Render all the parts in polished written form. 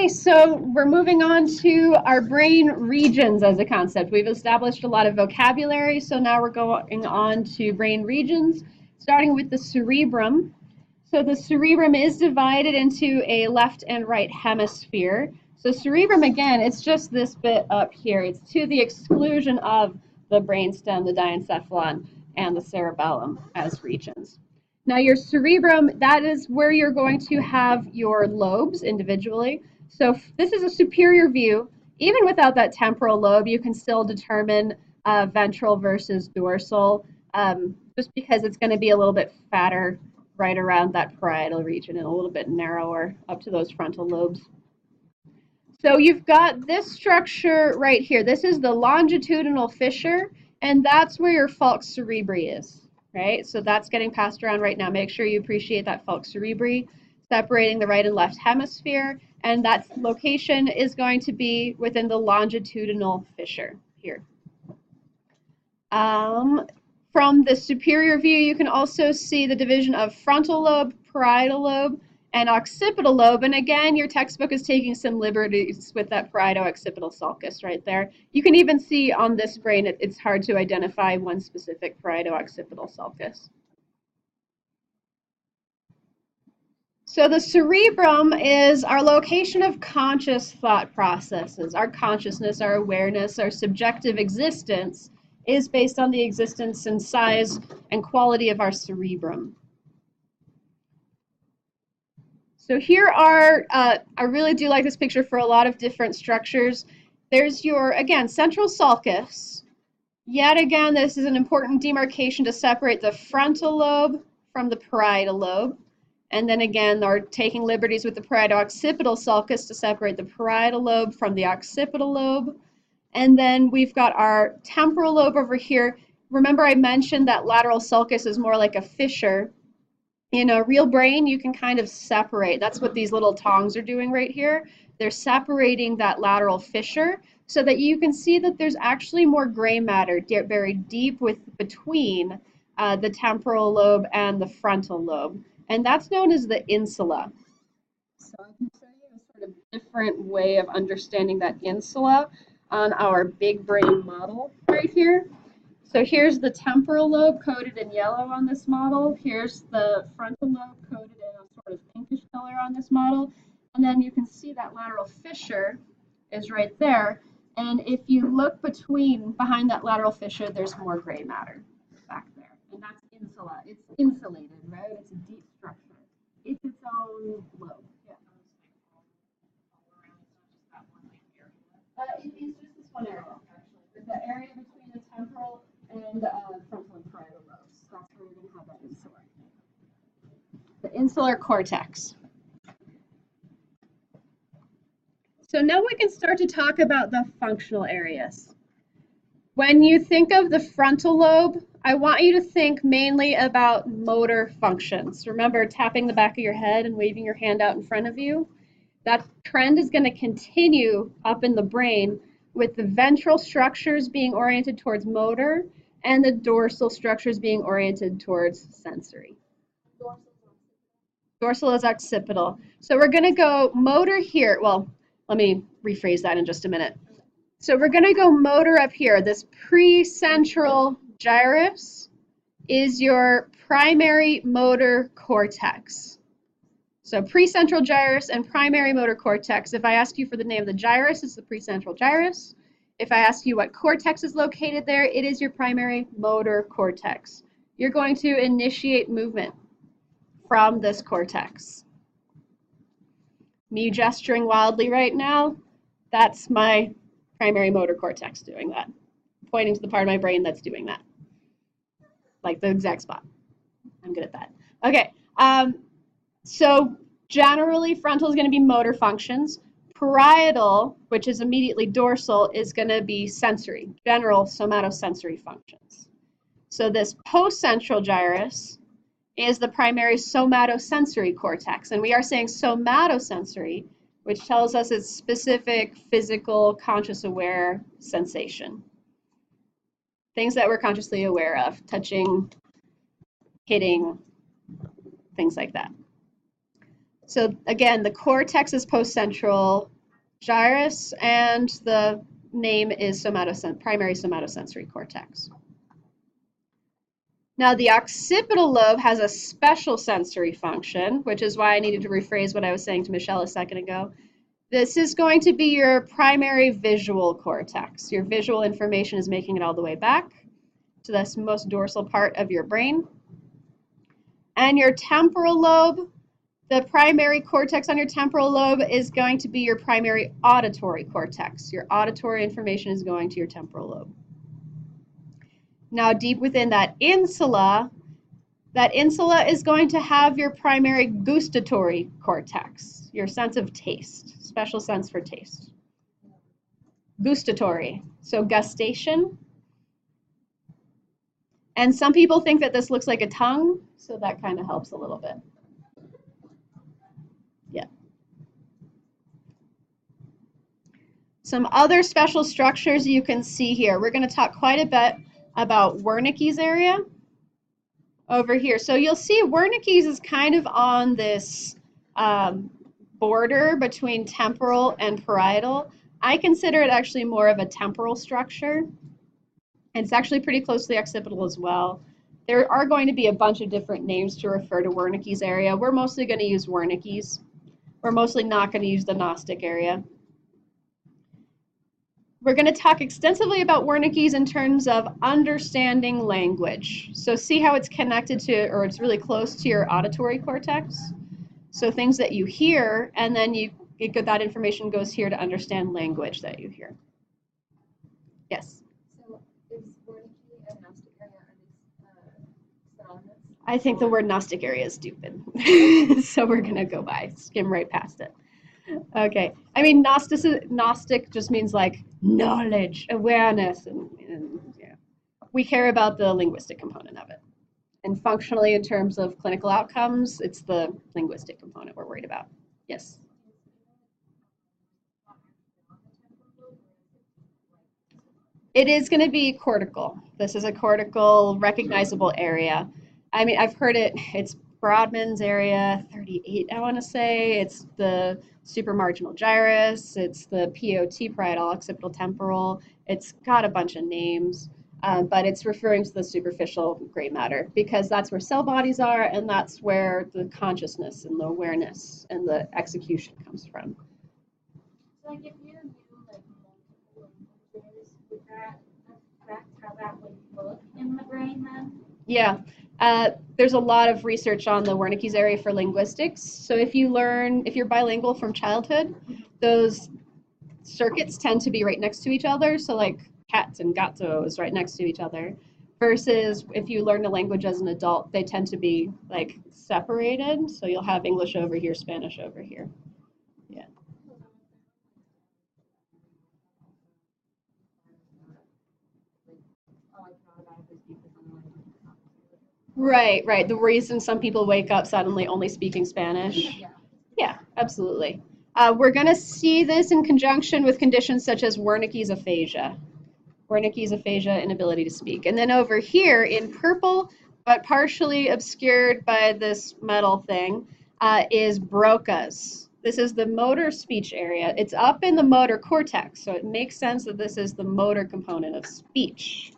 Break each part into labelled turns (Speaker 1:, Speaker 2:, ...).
Speaker 1: Okay, so we're moving on to our brain regions as a concept. We've established a lot of vocabulary, so now we're going on to brain regions, starting with the cerebrum. So the cerebrum is divided into a left and right hemisphere. So cerebrum, again, it's just this bit up here. It's to the exclusion of the brainstem, the diencephalon, and the cerebellum as regions. Now your cerebrum, that is where you're going to have your lobes individually. So this is a superior view. Even without that temporal lobe, you can still determine ventral versus dorsal, just because it's going to be a little bit fatter right around that parietal region and a little bit narrower up to those frontal lobes. So you've got this structure right here. This is the longitudinal fissure, and that's where your falx cerebri is. Right, so that's getting passed around right now. Make sure you appreciate that falx cerebri, separating the right and left hemisphere, and that location is going to be within the longitudinal fissure here. From the superior view, you can also see the division of frontal lobe, parietal lobe, and occipital lobe. And again, your textbook is taking some liberties with that parieto-occipital sulcus right there. You can even see on this brain, it's hard to identify one specific parieto-occipital sulcus. So the cerebrum is our location of conscious thought processes. Our consciousness, our awareness, our subjective existence is based on the existence and size and quality of our cerebrum. So here are, I really do like this picture for a lot of different structures. There's your, again, central sulcus. Yet again, this is an important demarcation to separate the frontal lobe from the parietal lobe. And then again, they're taking liberties with the parieto-occipital sulcus to separate the parietal lobe from the occipital lobe. And then we've got our temporal lobe over here. Remember I mentioned that lateral sulcus is more like a fissure. In a real brain, you can kind of separate. That's what these little tongs are doing right here. They're separating that lateral fissure so that you can see that there's actually more gray matter buried deep between the temporal lobe and the frontal lobe. And that's known as the insula. So I can show you a sort of different way of understanding that insula on our big brain model right here. So here's the temporal lobe coded in yellow on this model. Here's the frontal lobe coded in a sort of pinkish color on this model. And then you can see that lateral fissure is right there. And if you look behind that lateral fissure, there's more gray matter back there. And that's insula. It's insulated, right? It's a deep structure. It's its own lobe. Yeah. It is just this one area, actually. But the area between the temporal and frontal and parietal lobes. That's where you're going to have that insula. The insular cortex. So now we can start to talk about the functional areas. When you think of the frontal lobe, I want you to think mainly about motor functions. Remember tapping the back of your head and waving your hand out in front of you? That trend is going to continue up in the brain with the ventral structures being oriented towards motor and the dorsal structures being oriented towards sensory. Dorsal is occipital. So we're going to go motor here. Well, let me rephrase that in just a minute. So we're going to go motor up here. This precentral gyrus is your primary motor cortex. So precentral gyrus and primary motor cortex. If I ask you for the name of the gyrus, it's the precentral gyrus. If I ask you what cortex is located there, it is your primary motor cortex. You're going to initiate movement from this cortex. Me gesturing wildly right now, that's my primary motor cortex doing that. Pointing to the part of my brain that's doing that. Like the exact spot. I'm good at that. Okay, so generally frontal is going to be motor functions. Parietal, which is immediately dorsal, is going to be sensory, general somatosensory functions. So this postcentral gyrus is the primary somatosensory cortex. And we are saying somatosensory, which tells us it's specific physical, conscious aware sensation. Things that we're consciously aware of, touching, hitting, things like that. So again, the cortex is postcentral gyrus, and the name is primary somatosensory cortex. Now, the occipital lobe has a special sensory function, which is why I needed to rephrase what I was saying to Michelle a second ago. This is going to be your primary visual cortex. Your visual information is making it all the way back to this most dorsal part of your brain. And your temporal lobe, the primary cortex on your temporal lobe is going to be your primary auditory cortex. Your auditory information is going to your temporal lobe. Now, deep within that insula is going to have your primary gustatory cortex, your sense of taste, special sense for taste. Gustatory, so gustation. And some people think that this looks like a tongue, so that kind of helps a little bit. Yeah. Some other special structures you can see here. We're going to talk quite a bit about Wernicke's area over here. So you'll see Wernicke's is kind of on this border between temporal and parietal. I consider it actually more of a temporal structure. And it's actually pretty closely occipital as well. There are going to be a bunch of different names to refer to Wernicke's area. We're mostly going to use Wernicke's. We're mostly not going to use the Gnostic area. We're going to talk extensively about Wernicke's in terms of understanding language. So see how it's connected to, or it's really close to your auditory cortex. So things that you hear, and then that information goes here to understand language that you hear. Yes?
Speaker 2: So is Wernicke and Gnostic area, are these synonymous?
Speaker 1: I think the word Gnostic area is stupid. So we're going to go by, skim right past it. Okay. I mean, Gnostic just means like knowledge, awareness, and yeah. We care about the linguistic component of it. And functionally, in terms of clinical outcomes, it's the linguistic component we're worried about. Yes? It is going to be cortical. This is a cortical recognizable area. I mean, I've heard it's Brodmann's area 38, I want to say. It's the supramarginal gyrus. It's the POT, parietal occipital temporal. It's got a bunch of names, but it's referring to the superficial gray matter because that's where cell bodies are, and that's where the consciousness and the awareness and the execution comes from.
Speaker 2: So like if you knew like multiple languages, would that affect how that would look in the brain then?
Speaker 1: Yeah. There's a lot of research on the Wernicke's area for linguistics. So if you're bilingual from childhood, those circuits tend to be right next to each other. So like cats and gatos right next to each other. Versus if you learn a language as an adult, they tend to be like separated. So you'll have English over here, Spanish over here. Yeah. Right. The reason some people wake up suddenly only speaking Spanish. Yeah, absolutely. We're going to see this in conjunction with conditions such as Wernicke's aphasia. Wernicke's aphasia, inability to speak. And then over here in purple, but partially obscured by this metal thing, is Broca's. This is the motor speech area. It's up in the motor cortex, so it makes sense that this is the motor component of speech.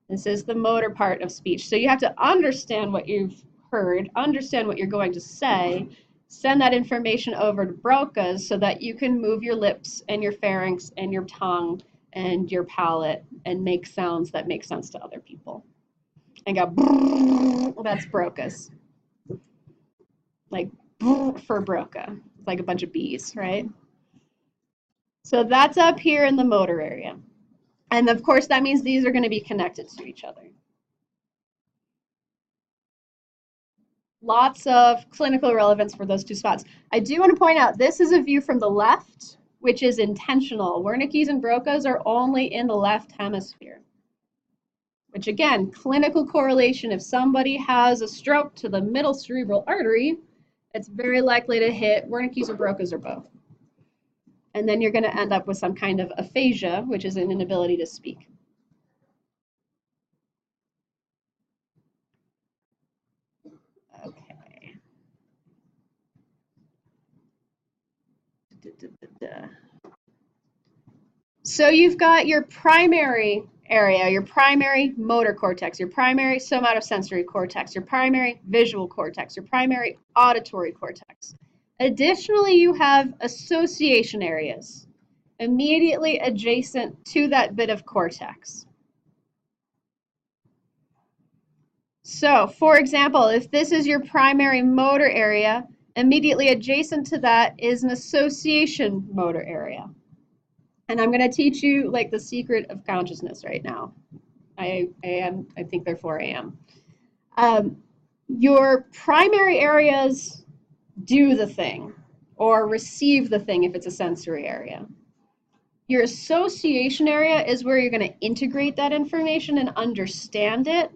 Speaker 1: This is the motor part of speech. So you have to understand what you've heard, understand what you're going to say, send that information over to Broca's so that you can move your lips and your pharynx and your tongue and your palate and make sounds that make sense to other people. And go, that's Broca's. Like for Broca. It's like a bunch of bees, right? So that's up here in the motor area. And of course, that means these are going to be connected to each other. Lots of clinical relevance for those two spots. I do want to point out, this is a view from the left, which is intentional. Wernicke's and Broca's are only in the left hemisphere. Which again, clinical correlation, if somebody has a stroke to the middle cerebral artery, it's very likely to hit Wernicke's or Broca's or both. And then you're going to end up with some kind of aphasia, which is an inability to speak. Okay. So you've got your primary area, your primary motor cortex, your primary somatosensory cortex, your primary visual cortex, your primary auditory cortex. Additionally, you have association areas immediately adjacent to that bit of cortex. So, for example, if this is your primary motor area, immediately adjacent to that is an association motor area. And I'm going to teach you like the secret of consciousness right now. I think they're 4 a.m. Your primary areas do the thing or receive the thing if it's a sensory area. Your association area is where you're going to integrate that information and understand it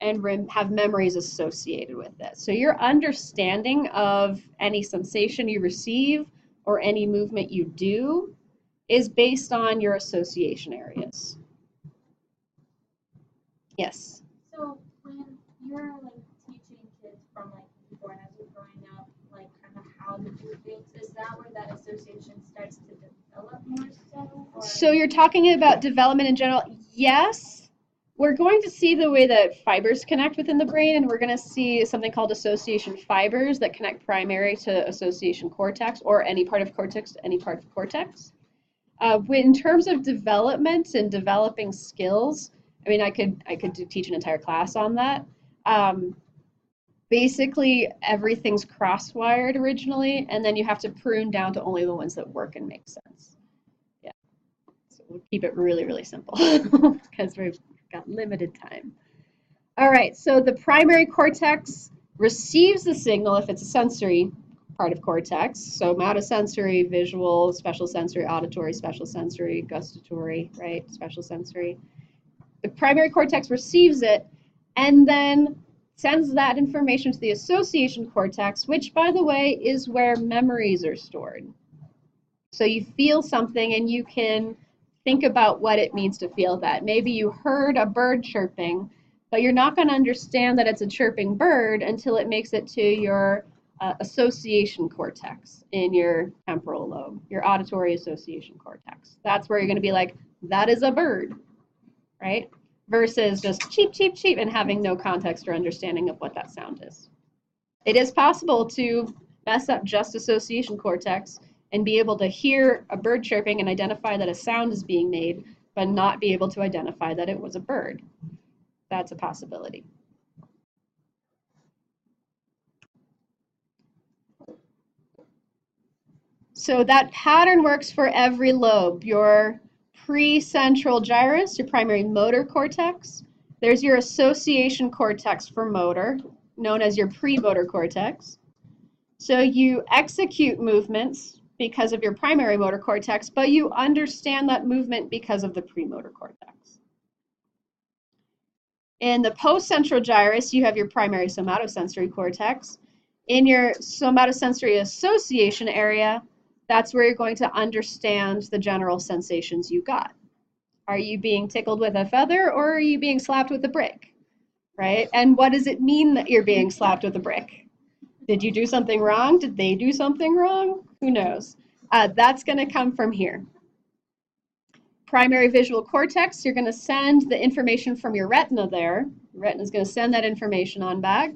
Speaker 1: and have memories associated with it. So your understanding of any sensation you receive or any movement you do is based on your association areas. Yes?
Speaker 2: So when you're like teaching kids from like before and as you're growing up, like kind of how to do things, is that where that association starts to develop more so? Or?
Speaker 1: So you're talking about development in general? Yes. We're going to see the way that fibers connect within the brain, and we're going to see something called association fibers that connect primary to association cortex, or any part of cortex to any part of cortex. In terms of development and developing skills, I mean, I could teach an entire class on that. Basically, everything's cross-wired originally, and then you have to prune down to only the ones that work and make sense. Yeah. So we'll keep it really, really simple because we've got limited time. All right, so the primary cortex receives the signal if it's a sensory part of cortex. So somatosensory, visual, special sensory, auditory, special sensory, gustatory, right? Special sensory. The primary cortex receives it and then sends that information to the association cortex, which, by the way, is where memories are stored. So you feel something and you can think about what it means to feel that. Maybe you heard a bird chirping, but you're not going to understand that it's a chirping bird until it makes it to your association cortex in your temporal lobe, your auditory association cortex. That's where you're going to be like, that is a bird, right? Versus just cheep, cheep, cheep, and having no context or understanding of what that sound is. It is possible to mess up just association cortex and be able to hear a bird chirping and identify that a sound is being made, but not be able to identify that it was a bird. That's a possibility. So that pattern works for every lobe. Your precentral gyrus, your primary motor cortex. There's your association cortex for motor, known as your premotor cortex. So you execute movements because of your primary motor cortex, but you understand that movement because of the premotor cortex. In the postcentral gyrus, you have your primary somatosensory cortex. In your somatosensory association area, that's where you're going to understand the general sensations you got. Are you being tickled with a feather or are you being slapped with a brick, right? And what does it mean that you're being slapped with a brick? Did you do something wrong? Did they do something wrong? Who knows? That's going to come from here. Primary visual cortex, you're going to send the information from your retina there. The retina is going to send that information on back.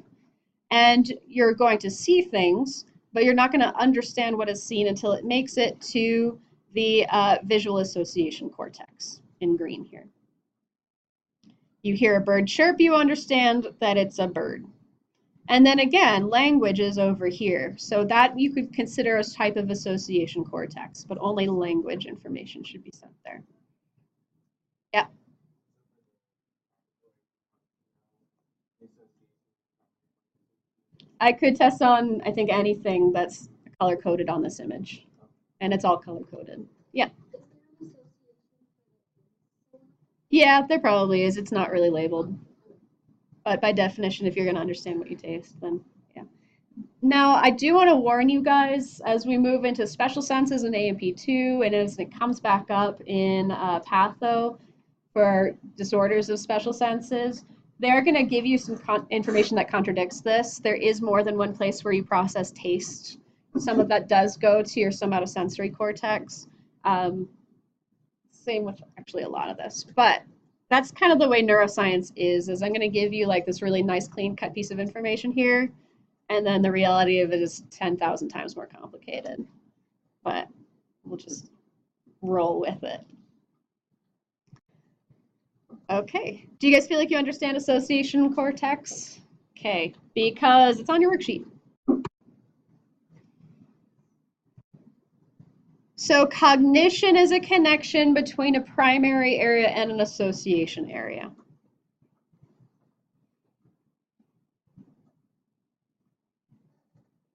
Speaker 1: And you're going to see things, but you're not going to understand what is seen until it makes it to the visual association cortex in green here. You hear a bird chirp, you understand that it's a bird. And then again, language is over here. So that you could consider a type of association cortex, but only language information should be sent there. Yeah. I could test on, I think, anything that's color-coded on this image. And it's all color-coded. Yeah. Yeah, there probably is. It's not really labeled. But by definition, if you're going to understand what you taste, then yeah. Now, I do want to warn you guys, as we move into special senses in AMP2, and as it comes back up in patho for disorders of special senses, they're going to give you some information that contradicts this. There is more than one place where you process taste Some of that does go to your somatosensory cortex. Same with actually a lot of this, but that's kind of the way neuroscience is I'm going to give you like this really nice clean cut piece of information here, and then the reality of it is 10,000 times more complicated, but we'll just roll with it. Okay, do you guys feel like you understand association cortex? Okay, because it's on your worksheet. So cognition is a connection between a primary area and an association area.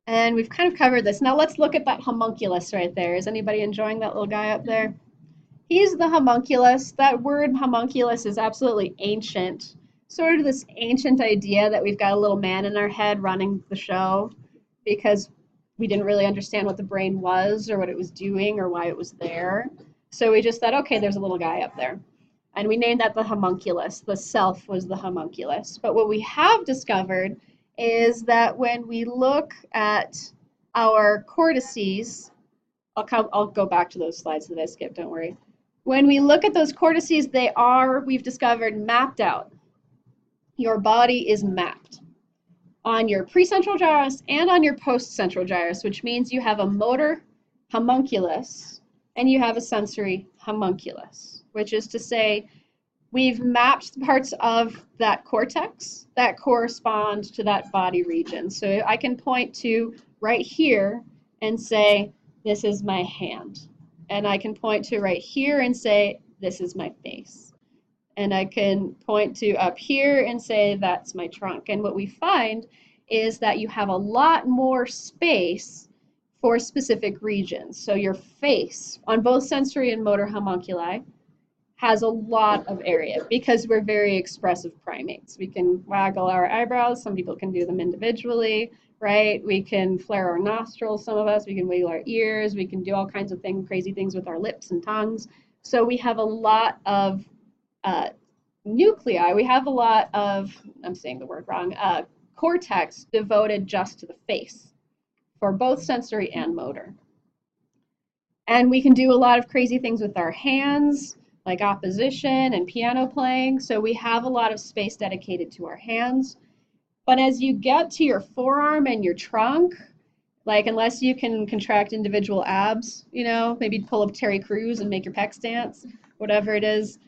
Speaker 1: And we've kind of covered this. Now let's look at that homunculus right there. Is anybody enjoying that little guy up there? He's the homunculus. That word homunculus is absolutely ancient. Sort of this ancient idea that we've got a little man in our head running the show because we didn't really understand what the brain was or what it was doing or why it was there. So we just thought, okay, there's a little guy up there. And we named that the homunculus. The self was the homunculus. But what we have discovered is that when we look at our cortices, I'll go back to those slides that I skipped, don't worry. When we look at those cortices, they are, we've discovered, mapped out. Your body is mapped on your precentral gyrus and on your postcentral gyrus, which means you have a motor homunculus and you have a sensory homunculus, which is to say we've mapped parts of that cortex that correspond to that body region. So I can point to right here and say, this is my hand. And I can point to right here and say, this is my face. And I can point to up here and say, that's my trunk. And what we find is that you have a lot more space for specific regions. So your face, on both sensory and motor homunculi, has a lot of area because we're very expressive primates. We can waggle our eyebrows. Some people can do them individually, right? We can flare our nostrils, some of us. We can wiggle our ears. We can do all kinds of crazy things with our lips and tongues. So we have a lot of nuclei. We have a lot of, I'm saying the word wrong, cortex devoted just to the face for both sensory and motor. And we can do a lot of crazy things with our hands, like opposition and piano playing. So we have a lot of space dedicated to our hands. But as you get to your forearm and your trunk, like unless you can contract individual abs, you know, maybe pull up Terry Crews and make your pecs dance, whatever it is,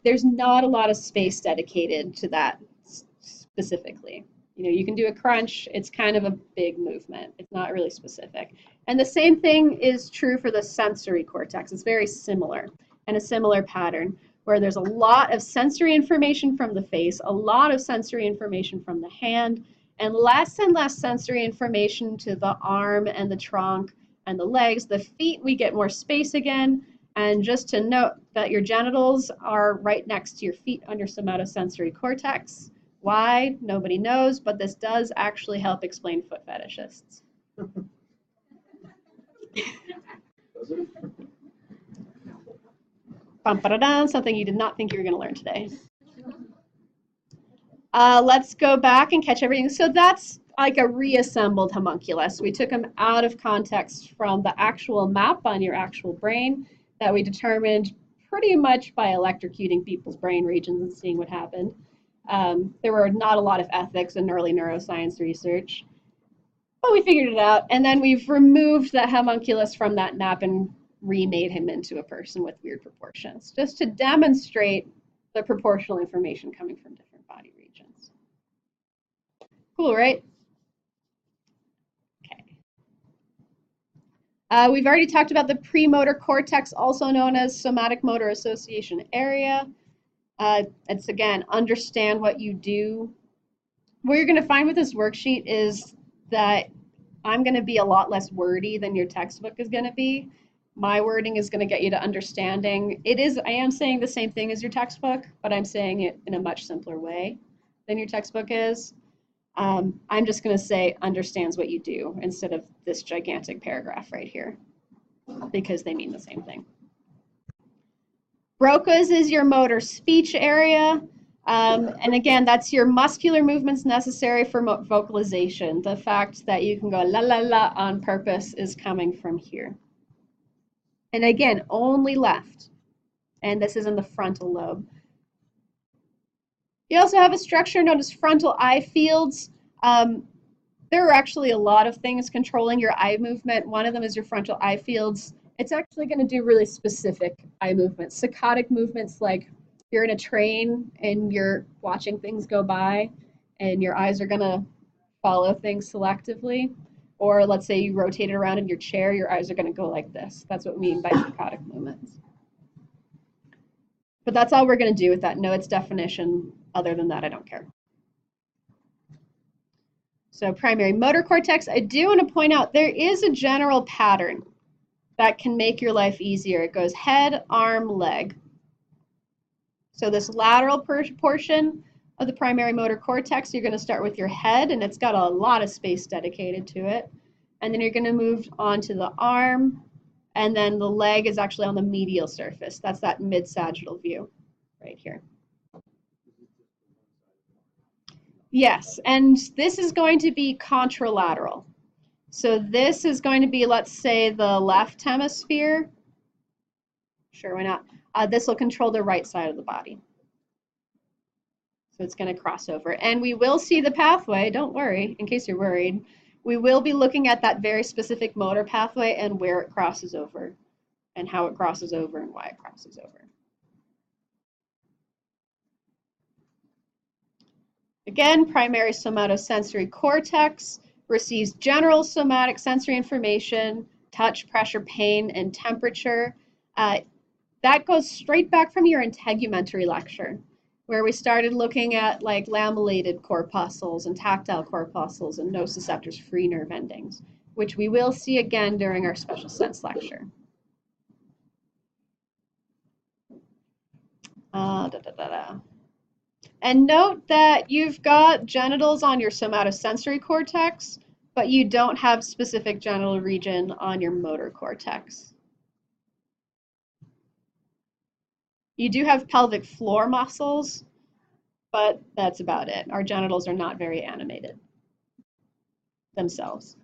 Speaker 1: there's not a lot of space dedicated to that specifically. You know, you can do a crunch, it's kind of a big movement. It's not really specific. And the same thing is true for the sensory cortex. It's very similar and a similar pattern where there's a lot of sensory information from the face, a lot of sensory information from the hand, and less sensory information to the arm and the trunk and the legs. The feet, we get more space again. And just to note that your genitals are right next to your feet on your somatosensory cortex. Why? Nobody knows, but this does actually help explain foot fetishists. Something you did not think you were going to learn today. Let's go back and catch everything. So that's like a reassembled homunculus. We took them out of context from the actual map on your actual brain that we determined pretty much by electrocuting people's brain regions and seeing what happened. There were not a lot of ethics in early neuroscience research, but we figured it out. And then we've removed that homunculus from that map and remade him into a person with weird proportions, just to demonstrate the proportional information coming from different body regions. Cool, right? We've already talked about the premotor cortex, also known as somatic motor association area. It's, again, understand what you do. What you're going to find with this worksheet is that I'm going to be a lot less wordy than your textbook is going to be. My wording is going to get you to understanding. I am saying the same thing as your textbook, but I'm saying it in a much simpler way than your textbook is. I'm just going to say understands what you do instead of this gigantic paragraph right here because they mean the same thing. Broca's is your motor speech area. And again, that's your muscular movements necessary for vocalization. The fact that you can go la la la on purpose is coming from here. And again, only left. And this is in the frontal lobe. You also have a structure known as frontal eye fields. There are actually a lot of things controlling your eye movement. One of them is your frontal eye fields. It's actually going to do really specific eye movements. Saccadic movements, like you're in a train and you're watching things go by and your eyes are going to follow things selectively. Or let's say you rotate it around in your chair, your eyes are going to go like this. That's what we mean by saccadic movements. But that's all we're going to do with that. No, its definition. Other than that, I don't care. So primary motor cortex, I do want to point out there is a general pattern that can make your life easier. It goes head, arm, leg. So this lateral portion of the primary motor cortex, you're going to start with your head, and it's got a lot of space dedicated to it. And then you're going to move on to the arm, and then the leg is actually on the medial surface. That's that mid-sagittal view right here. Yes, and this is going to be contralateral. So this is going to be, let's say, the left hemisphere. Sure, why not? This will control the right side of the body. So it's going to cross over. And we will see the pathway, don't worry, in case you're worried. We will be looking at that very specific motor pathway and where it crosses over, and how it crosses over and why it crosses over. Again, primary somatosensory cortex receives general somatic sensory information, touch, pressure, pain, and temperature. That goes straight back from your integumentary lecture, where we started looking at like lamellated corpuscles and tactile corpuscles and nociceptors, free nerve endings, which we will see again during our special sense lecture. And note that you've got genitals on your somatosensory cortex, but you don't have specific genital region on your motor cortex. You do have pelvic floor muscles, but that's about it. Our genitals are not very animated themselves.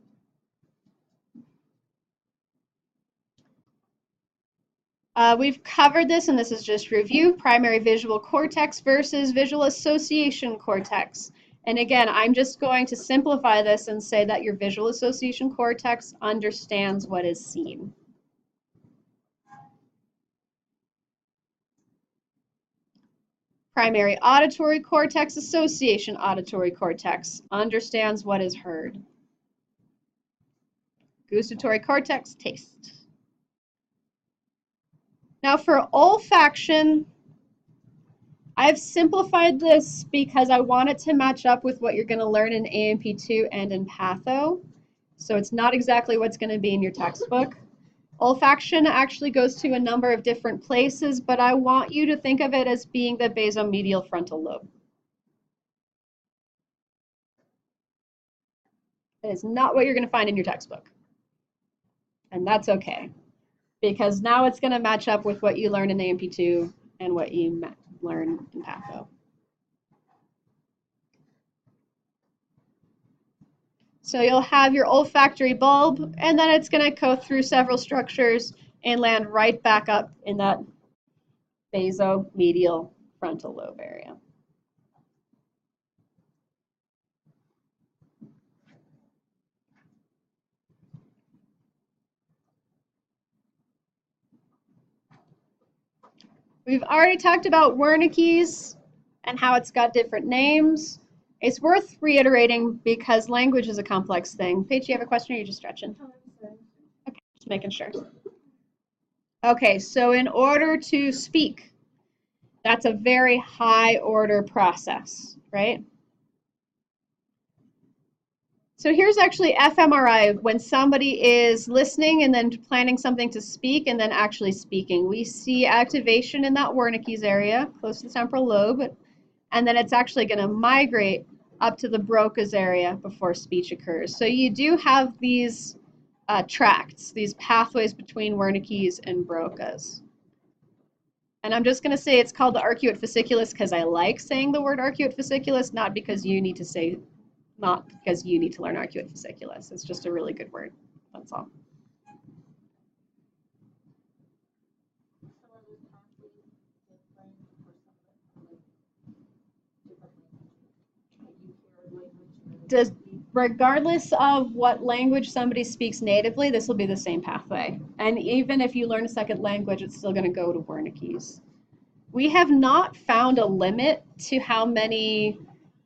Speaker 1: We've covered this, and this is just review, primary visual cortex versus visual association cortex. And again, I'm just going to simplify this and say that your visual association cortex understands what is seen. Primary auditory cortex, association auditory cortex, understands what is heard. Gustatory cortex, taste. Now for olfaction, I've simplified this because I want it to match up with what you're going to learn in AMP2 and in Patho. So it's not exactly what's going to be in your textbook. Olfaction actually goes to a number of different places, but I want you to think of it as being the basomedial frontal lobe. That is not what you're going to find in your textbook. And that's okay, because now it's going to match up with what you learn in AMP2 and what you learn in Patho. So you'll have your olfactory bulb, and then it's going to go through several structures and land right back up in that basomedial frontal lobe area. We've already talked about Wernicke's and how it's got different names. It's worth reiterating because language is a complex thing. Paige, you have a question or are you just stretching? Okay, just making sure. Okay, so in order to speak, that's a very high order process, right? So here's actually fMRI when somebody is listening and then planning something to speak and then actually speaking. We see activation in that Wernicke's area, close to the temporal lobe, and then it's actually going to migrate up to the Broca's area before speech occurs. So you do have these tracts, these pathways between Wernicke's and Broca's. And I'm just going to say it's called the arcuate fasciculus because I like saying the word arcuate fasciculus, not because you need to say, not because you need to learn arcuate fasciculus. It's just a really good word. That's all. Does, regardless of what language somebody speaks natively, this will be the same pathway. And even if you learn a second language, it's still going to go to Wernicke's. We have not found a limit to how many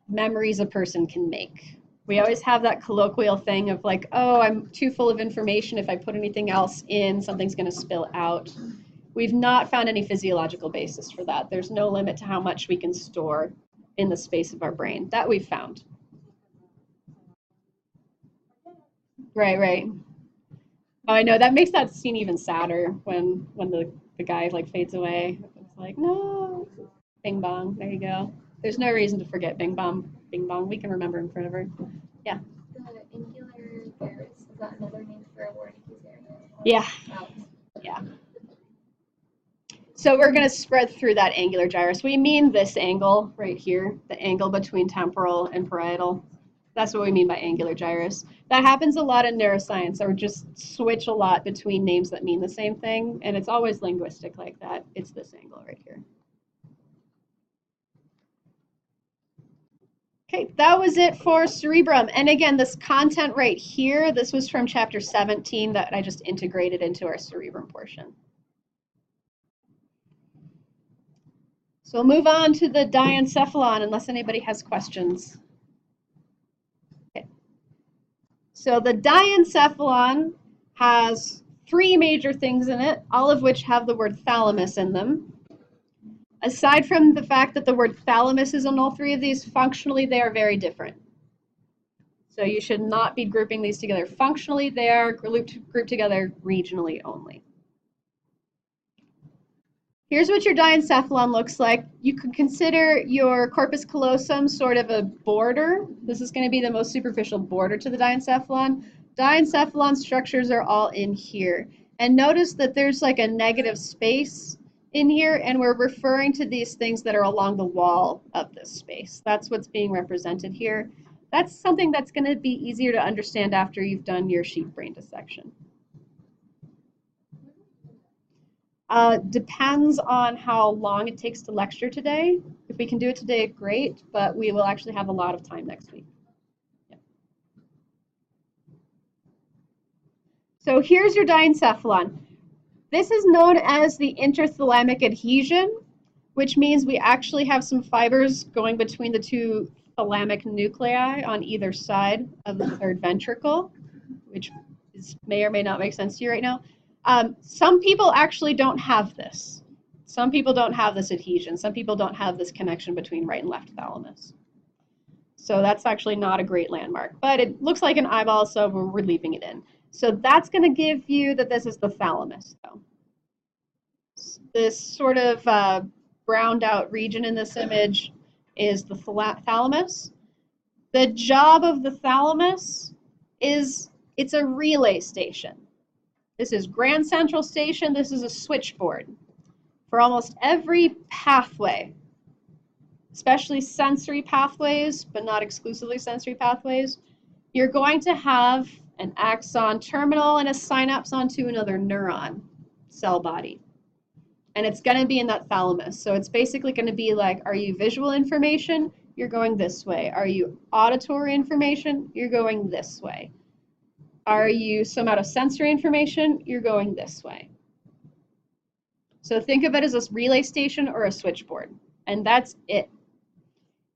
Speaker 1: memories a person can make. We always have that colloquial thing of like, oh, I'm too full of information. If I put anything else in, something's going to spill out. We've not found any physiological basis for that. There's no limit to how much we can store in the space of our brain. That we've found. Right, right. Oh, I know, that makes that scene even sadder when the guy like fades away. It's like, no. Bing bong, there you go. There's no reason to forget Bing bong. Bing bong, we can remember him forever. Yeah.
Speaker 2: The angular gyrus, is that another name for a Wernicke's area?
Speaker 1: Yeah.
Speaker 2: Oh.
Speaker 1: Yeah. So we're going to spread through that angular gyrus. We mean this angle right here, the angle between temporal and parietal. That's what we mean by angular gyrus. That happens a lot in neuroscience, or just switch a lot between names that mean the same thing, and it's always linguistic like that. It's this angle right here. Okay, that was it for cerebrum. And again, this content right here, this was from chapter 17 that I just integrated into our cerebrum portion. So we'll move on to the diencephalon unless anybody has questions. Okay. So the diencephalon has three major things in it, all of which have the word thalamus in them. Aside from the fact that the word thalamus is in all three of these, functionally they are very different. So you should not be grouping these together functionally. They are grouped together regionally only. Here's what your diencephalon looks like. You could consider your corpus callosum sort of a border. This is going to be the most superficial border to the diencephalon. Diencephalon structures are all in here. And notice that there's like a negative space in here, and we're referring to these things that are along the wall of this space. That's what's being represented here. That's something that's going to be easier to understand after you've done your sheep brain dissection. Depends on how long it takes to lecture today. If we can do it today, great, but we will actually have a lot of time next week. Yeah. So here's your diencephalon. This is known as the interthalamic adhesion, which means we actually have some fibers going between the two thalamic nuclei on either side of the third ventricle, which may or may not make sense to you right now. Some people actually don't have this. Some people don't have this adhesion. Some people don't have this connection between right and left thalamus. So that's actually not a great landmark, but it looks like an eyeball, so we're leaving it in. So that's going to give you that this is the thalamus, though. This sort of browned out region in this image is the thalamus. The job of the thalamus is it's a relay station. This is Grand Central Station. This is a switchboard. For almost every pathway, especially sensory pathways, but not exclusively sensory pathways, you're going to have an axon terminal and a synapse onto another neuron cell body. And it's going to be in that thalamus. So it's basically going to be like, are you visual information? You're going this way. Are you auditory information? You're going this way. Are you somatosensory information? You're going this way. So think of it as a relay station or a switchboard, and that's it.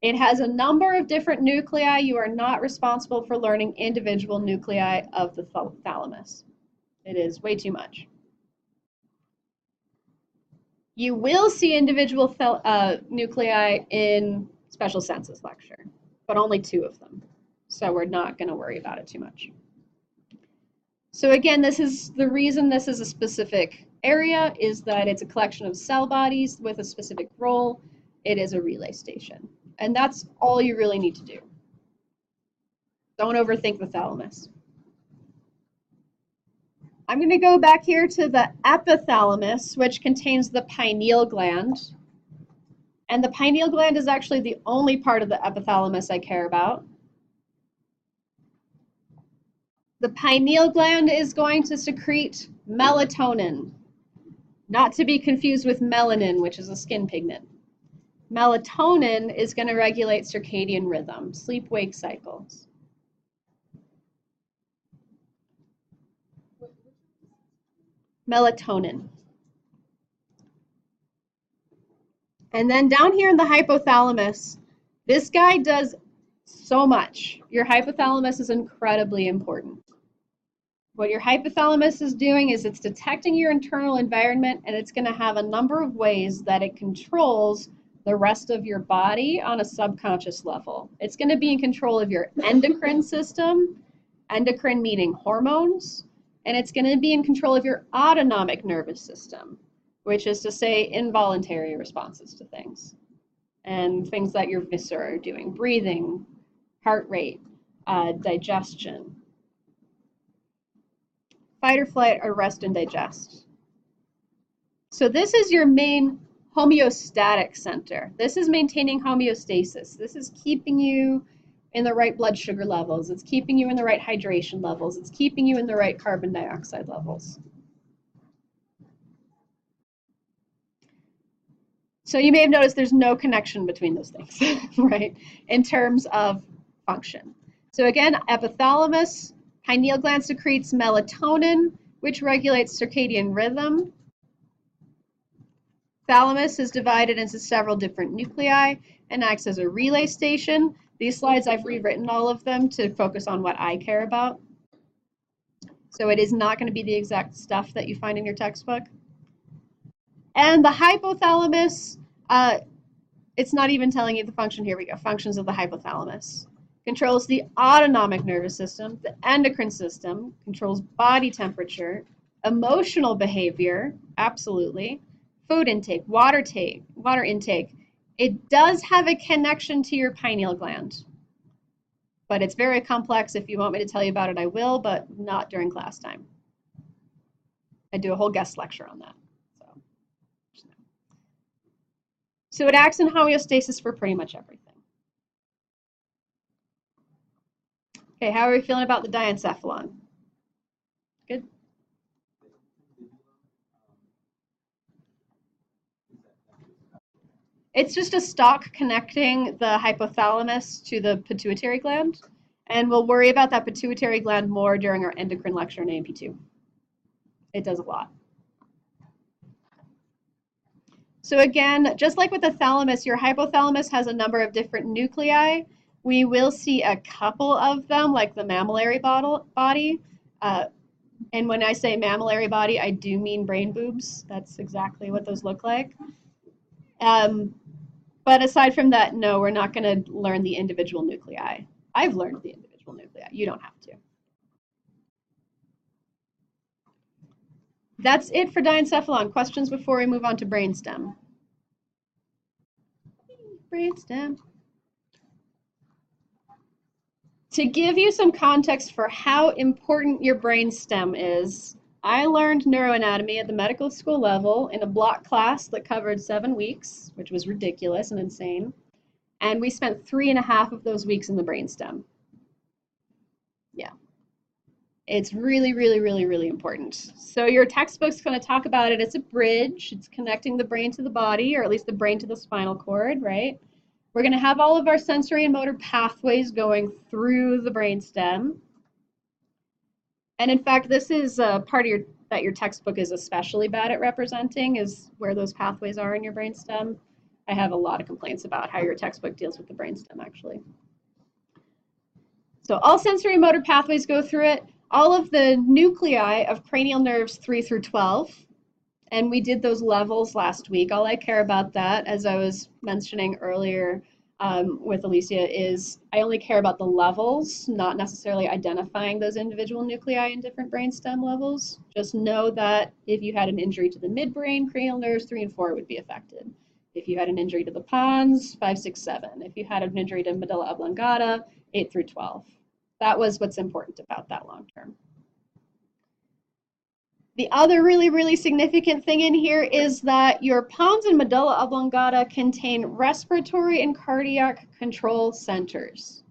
Speaker 1: It has a number of different nuclei. You are not responsible for learning individual nuclei of the thalamus. It is way too much. You will see individual nuclei in special senses lecture, but only 2 of them. So we're not going to worry about it too much. So again, this is the reason this is a specific area is that it's a collection of cell bodies with a specific role. It is a relay station. And that's all you really need to do. Don't overthink the thalamus. I'm going to go back here to the epithalamus, which contains the pineal gland. And the pineal gland is actually the only part of the epithalamus I care about. The pineal gland is going to secrete melatonin, not to be confused with melanin, which is a skin pigment. Melatonin is going to regulate circadian rhythm, sleep-wake cycles. Melatonin. And then down here in the hypothalamus, this guy does so much. Your hypothalamus is incredibly important. What your hypothalamus is doing is it's detecting your internal environment, and it's going to have a number of ways that it controls the rest of your body on a subconscious level. It's going to be in control of your endocrine system, endocrine meaning hormones, and it's going to be in control of your autonomic nervous system, which is to say involuntary responses to things, and things that your viscera are doing, breathing, heart rate, digestion. Fight or flight, or rest and digest. So this is your main homeostatic center. This is maintaining homeostasis. This is keeping you in the right blood sugar levels. It's keeping you in the right hydration levels. It's keeping you in the right carbon dioxide levels. So you may have noticed there's no connection between those things, right, in terms of function. So again, epithalamus, pineal gland secretes melatonin, which regulates circadian rhythm. Thalamus is divided into several different nuclei and acts as a relay station. These slides, I've rewritten all of them to focus on what I care about. So it is not going to be the exact stuff that you find in your textbook. And the hypothalamus, it's not even telling you the function. Here we go. Functions of the hypothalamus. Controls the autonomic nervous system, the endocrine system, controls body temperature, emotional behavior, absolutely, food intake, water intake. It does have a connection to your pineal gland, but it's very complex. If you want me to tell you about it, I will, but not during class time. I do a whole guest lecture on that. So it acts in homeostasis for pretty much everything. Okay, how are we feeling about the diencephalon? Good? It's just a stalk connecting the hypothalamus to the pituitary gland, and we'll worry about that pituitary gland more during our endocrine lecture in A&P2. It does a lot. So again, just like with the thalamus, your hypothalamus has a number of different nuclei. We will see a couple of them, like the mammillary body. And when I say mammillary body, I do mean brain boobs. That's exactly what those look like. But aside from that, no, we're not going to learn the individual nuclei. I've learned the individual nuclei. You don't have to. That's it for diencephalon. Questions before we move on to brainstem? Brainstem. To give you some context for how important your brainstem is, I learned neuroanatomy at the medical school level in a block class that covered 7 weeks, which was ridiculous and insane. And we spent 3.5 of those weeks in the brainstem. Yeah. It's really, really, really, really important. So your textbook's going to talk about it. It's a bridge. It's connecting the brain to the body, or at least the brain to the spinal cord, right? We're going to have all of our sensory and motor pathways going through the brainstem. And in fact, this is a part of that your textbook is especially bad at representing, is where those pathways are in your brainstem. I have a lot of complaints about how your textbook deals with the brainstem, actually. So all sensory and motor pathways go through it. All of the nuclei of cranial nerves 3 through 12. And we did those levels last week. All I care about that, as I was mentioning earlier with Alicia, is I only care about the levels, not necessarily identifying those individual nuclei in different brainstem levels. Just know that if you had an injury to the midbrain, cranial nerves 3 and 4 would be affected. If you had an injury to the pons, 5, 6, 7. If you had an injury to medulla oblongata, 8 through 12. That was what's important about that long term. The other really, really significant thing in here is that your pons and medulla oblongata contain respiratory and cardiac control centers.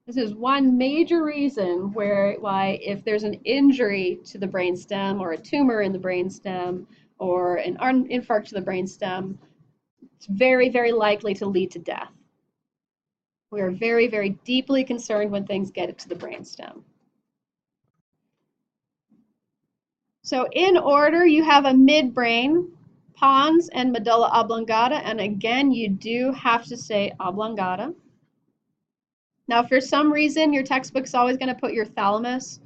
Speaker 1: This is one major reason why if there's an injury to the brainstem or a tumor in the brainstem or an infarct to the brainstem, it's very, very likely to lead to death. We are very, very deeply concerned when things get to the brainstem. So in order, you have a midbrain, pons, and medulla oblongata, and again, you do have to say oblongata. Now, for some reason, your textbook's always going to put your thalamus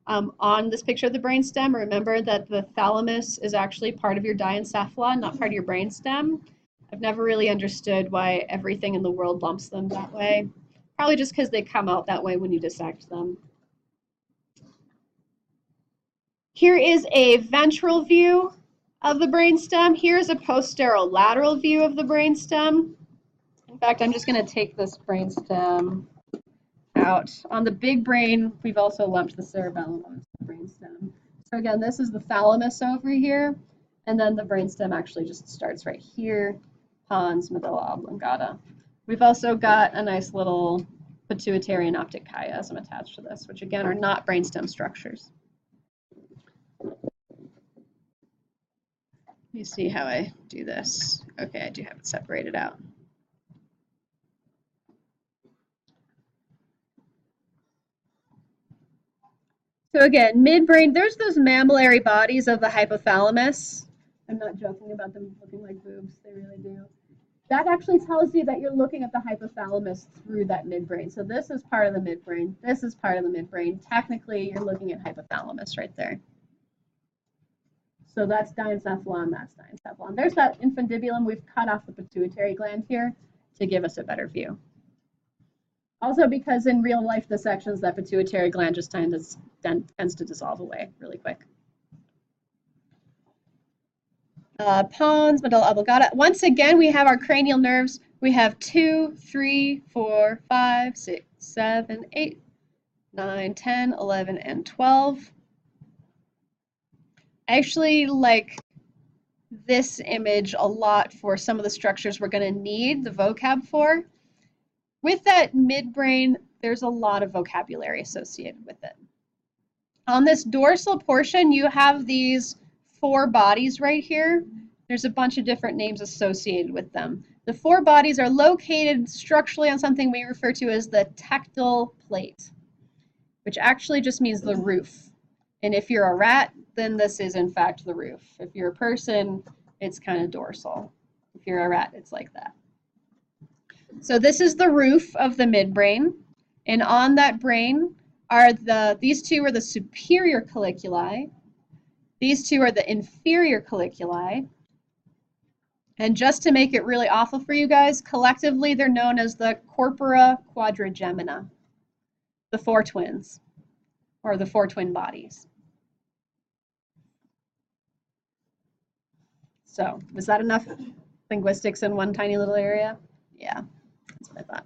Speaker 1: on this picture of the brainstem. Remember that the thalamus is actually part of your diencephalon, not part of your brainstem. I've never really understood why everything in the world lumps them that way. Probably just because they come out that way when you dissect them. Here is a ventral view of the brainstem. Here's a posterolateral view of the brainstem. In fact, I'm just going to take this brainstem out. On the big brain, we've also lumped the cerebellum onto the brainstem. So again, this is the thalamus over here, and then the brainstem actually just starts right here, pons, medulla oblongata. We've also got a nice little pituitary and optic chiasm attached to this, which again are not brainstem structures. Let me see how I do this. Okay, I do have it separated out. So again, midbrain, there's those mammillary bodies of the hypothalamus. I'm not joking about them looking like boobs, they really do. That actually tells you that you're looking at the hypothalamus through that midbrain. So this is part of the midbrain, this is part of the midbrain. Technically, you're looking at hypothalamus right there. So that's diencephalon, that's diencephalon. There's that infundibulum. We've cut off the pituitary gland here to give us a better view. Also because in real life dissections, that pituitary gland just tends to dissolve away really quick. Pons, medulla oblongata. Once again, we have our cranial nerves. We have 2, 3, 4, 5, 6, 7, 8, 9, 10, 11, and 12. I actually like this image a lot for some of the structures we're going to need the vocab for. With that midbrain, there's a lot of vocabulary associated with it. On this dorsal portion, you have these 4 bodies right here. There's a bunch of different names associated with them. The 4 bodies are located structurally on something we refer to as the tectal plate, which actually just means the roof. And if you're a rat, then this is in fact the roof. If you're a person, it's kind of dorsal. If you're a rat, it's like that. So this is the roof of the midbrain, and on that brain are these 2 are the superior colliculi, these 2 are the inferior colliculi, and just to make it really awful for you guys, collectively they're known as the corpora quadrigemina, the 4 twins, or the 4 twin bodies. So, is that enough linguistics in one tiny little area? Yeah, that's what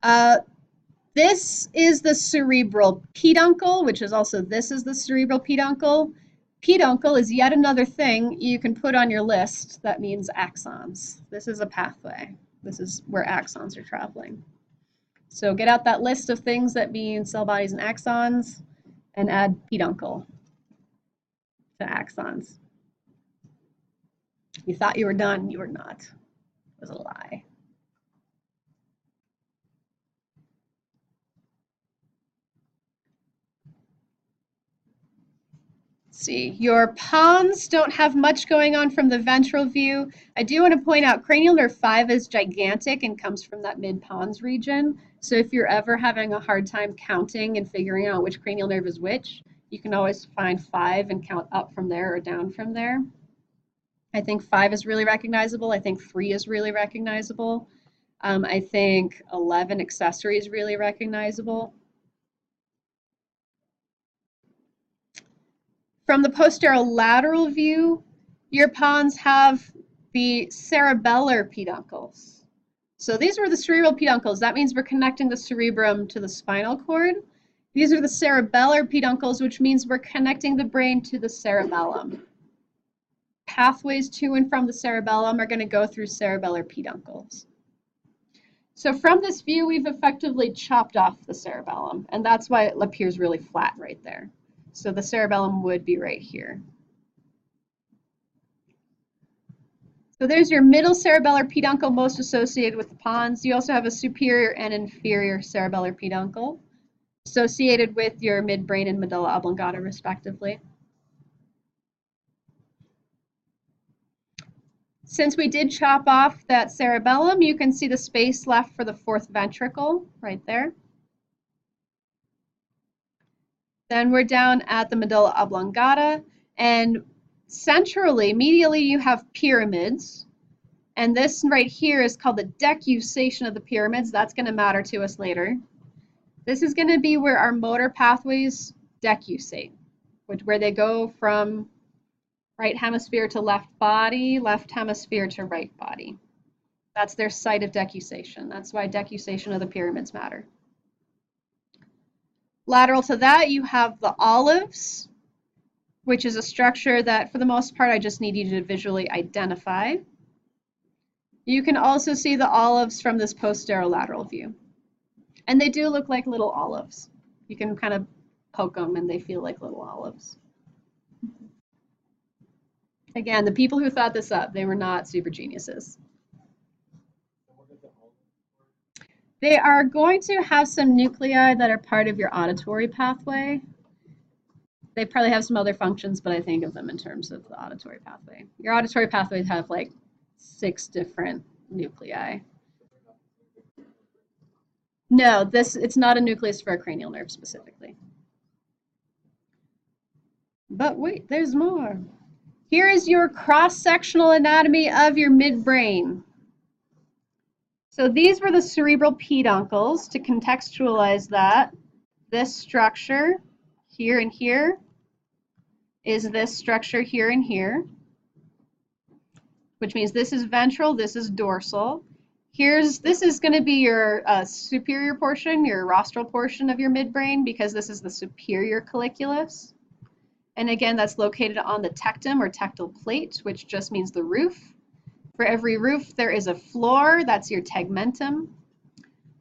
Speaker 1: I thought. This is the cerebral peduncle, which is also, this is the cerebral peduncle. Peduncle is yet another thing you can put on your list that means axons. This is a pathway. This is where axons are traveling. So get out that list of things that mean cell bodies and axons and add peduncle to axons. You thought you were done, you were not. It was a lie. See, your pons don't have much going on from the ventral view. I do want to point out cranial nerve 5 is gigantic and comes from that mid-pons region. So if you're ever having a hard time counting and figuring out which cranial nerve is which, you can always find 5 and count up from there or down from there. I think 5 is really recognizable. I think 3 is really recognizable. I think 11 accessory is really recognizable. From the posterolateral view, your pons have the cerebellar peduncles. So these were the cerebral peduncles. That means we're connecting the cerebrum to the spinal cord. These are the cerebellar peduncles, which means we're connecting the brain to the cerebellum. Pathways to and from the cerebellum are going to go through cerebellar peduncles. So from this view, we've effectively chopped off the cerebellum, and that's why it appears really flat right there. So the cerebellum would be right here. So there's your middle cerebellar peduncle, most associated with the pons. You also have a superior and inferior cerebellar peduncle, associated with your midbrain and medulla oblongata, respectively. Since we did chop off that cerebellum, you can see the space left for the fourth ventricle right there. Then we're down at the medulla oblongata, and centrally, medially, you have pyramids. And this right here is called the decussation of the pyramids. That's going to matter to us later. This is going to be where our motor pathways decussate, where they go from right hemisphere to left body, left hemisphere to right body. That's their site of decussation. That's why decussation of the pyramids matter. Lateral to that, you have the olives, which is a structure that, for the most part, I just need you to visually identify. You can also see the olives from this posterolateral view. And they do look like little olives. You can kind of poke them and they feel like little olives. Again, the people who thought this up, they were not super geniuses. They are going to have some nuclei that are part of your auditory pathway. They probably have some other functions, but I think of them in terms of the auditory pathway. Your auditory pathways have like 6 different nuclei. No, it's not a nucleus for a cranial nerve specifically. But wait, there's more. Here is your cross-sectional anatomy of your midbrain. So these were the cerebral peduncles. To contextualize that, this structure here and here is this structure here and here, which means this is ventral, this is dorsal. This is going to be your superior portion, your rostral portion of your midbrain, because this is the superior colliculus. And again, that's located on the tectum or tectal plate, which just means the roof. For every roof, there is a floor, that's your tegmentum,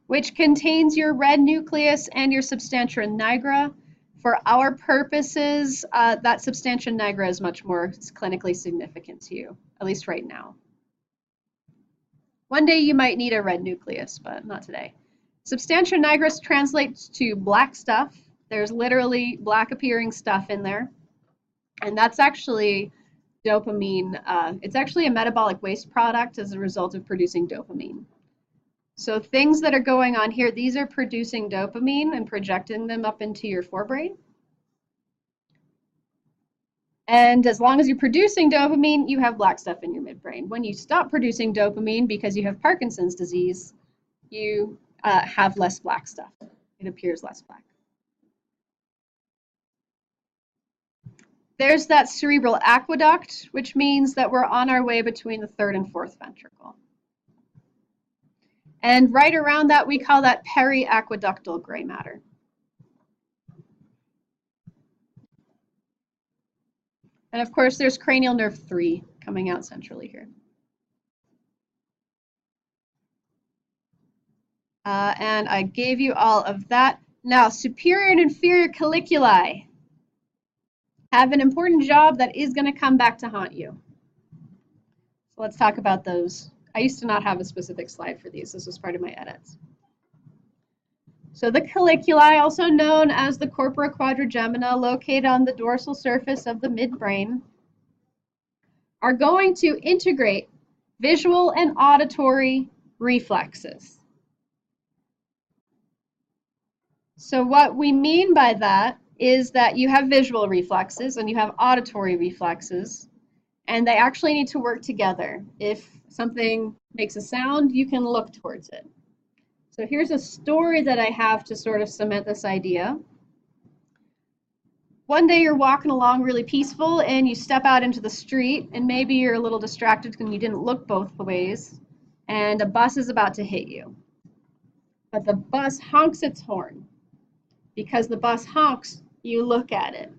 Speaker 1: which contains your red nucleus and your substantia nigra. For our purposes, that substantia nigra is much more clinically significant to you, at least right now. One day you might need a red nucleus, but not today. Substantia nigra translates to black stuff. There's literally black appearing stuff in there. And that's actually dopamine. It's actually a metabolic waste product as a result of producing dopamine. So things that are going on here, these are producing dopamine and projecting them up into your forebrain. And as long as you're producing dopamine, you have black stuff in your midbrain. When you stop producing dopamine because you have Parkinson's disease, you have less black stuff. It appears less black. There's that cerebral aqueduct, which means that we're on our way between the third and fourth ventricle. And right around that, we call that periaqueductal gray matter. And of course, there's cranial nerve 3 coming out centrally here. And I gave you all of that. Now, superior and inferior colliculi have an important job that is going to come back to haunt you. So let's talk about those. I used to not have a specific slide for these. This was part of my edits. So the colliculi, also known as the corpora quadrigemina, located on the dorsal surface of the midbrain, are going to integrate visual and auditory reflexes. So what we mean by that is that you have visual reflexes and you have auditory reflexes, and they actually need to work together. If something makes a sound, you can look towards it. So here's a story that I have to sort of cement this idea. One day you're walking along really peaceful and you step out into the street, and maybe you're a little distracted because you didn't look both ways, and a bus is about to hit you. But the bus honks its horn. Because the bus honks, you look at it.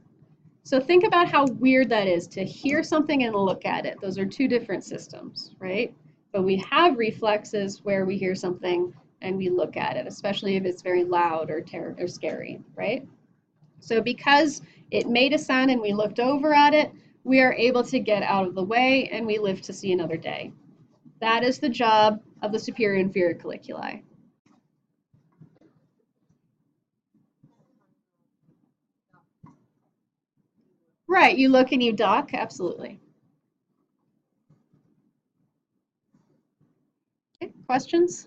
Speaker 1: So think about how weird that is to hear something and look at it. Those are two different systems, right? But we have reflexes where we hear something and we look at it, especially if it's very loud or scary, right? So because it made a sound and we looked over at it, we are able to get out of the way and we live to see another day. That is the job of the superior and inferior colliculi. Right, you look and you duck, absolutely. Okay, questions?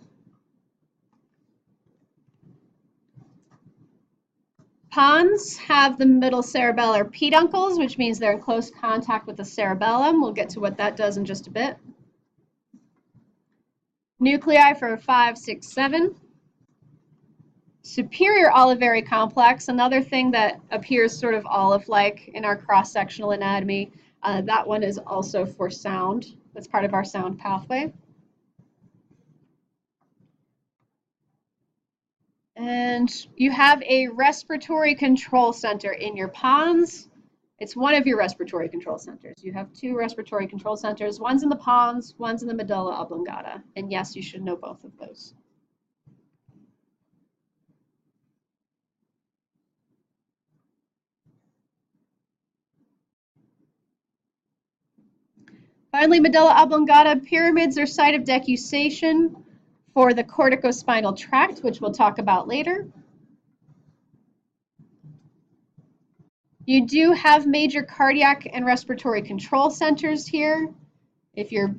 Speaker 1: Pons have the middle cerebellar peduncles, which means they're in close contact with the cerebellum. We'll get to what that does in just a bit. Nuclei for 5, 6, 7. Superior olivary complex, another thing that appears sort of olive-like in our cross-sectional anatomy. That one is also for sound. That's part of our sound pathway. And you have a respiratory control center in your pons. It's one of your respiratory control centers. You have two respiratory control centers. One's in the pons, one's in the medulla oblongata. And yes, you should know both of those. Finally, medulla oblongata pyramids are site of decussation for the corticospinal tract, which we'll talk about later. You do have major cardiac and respiratory control centers here. If your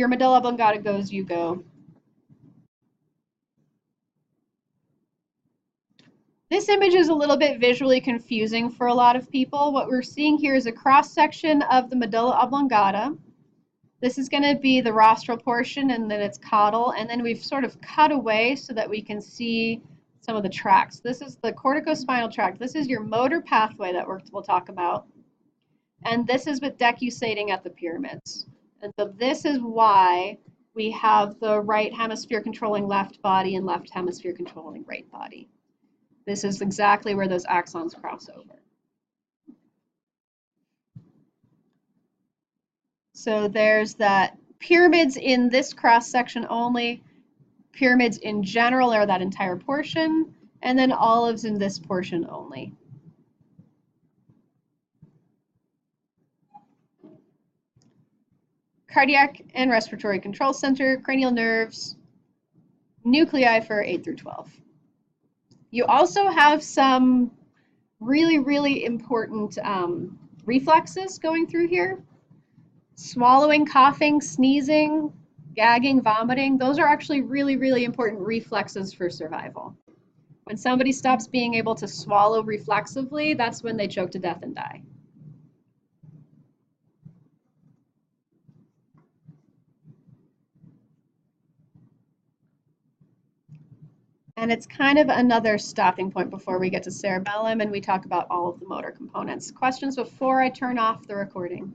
Speaker 1: medulla oblongata goes, you go. This image is a little bit visually confusing for a lot of people. What we're seeing here is a cross-section of the medulla oblongata. This is going to be the rostral portion, and then it's caudal, and then we've sort of cut away so that we can see some of the tracts. This is the corticospinal tract. This is your motor pathway that we'll talk about, and this is with decussating at the pyramids. And so this is why we have the right hemisphere controlling left body and left hemisphere controlling right body. This is exactly where those axons cross over. So there's that pyramids in this cross section only, pyramids in general are that entire portion, and then olives in this portion only. Cardiac and respiratory control center, cranial nerves, nuclei for 8 through 12. You also have some really, really important reflexes going through here. Swallowing, coughing, sneezing, gagging, vomiting, those are actually really, really important reflexes for survival. When somebody stops being able to swallow reflexively, that's when they choke to death and die. And it's kind of another stopping point before we get to cerebellum and we talk about all of the motor components. Questions before I turn off the recording?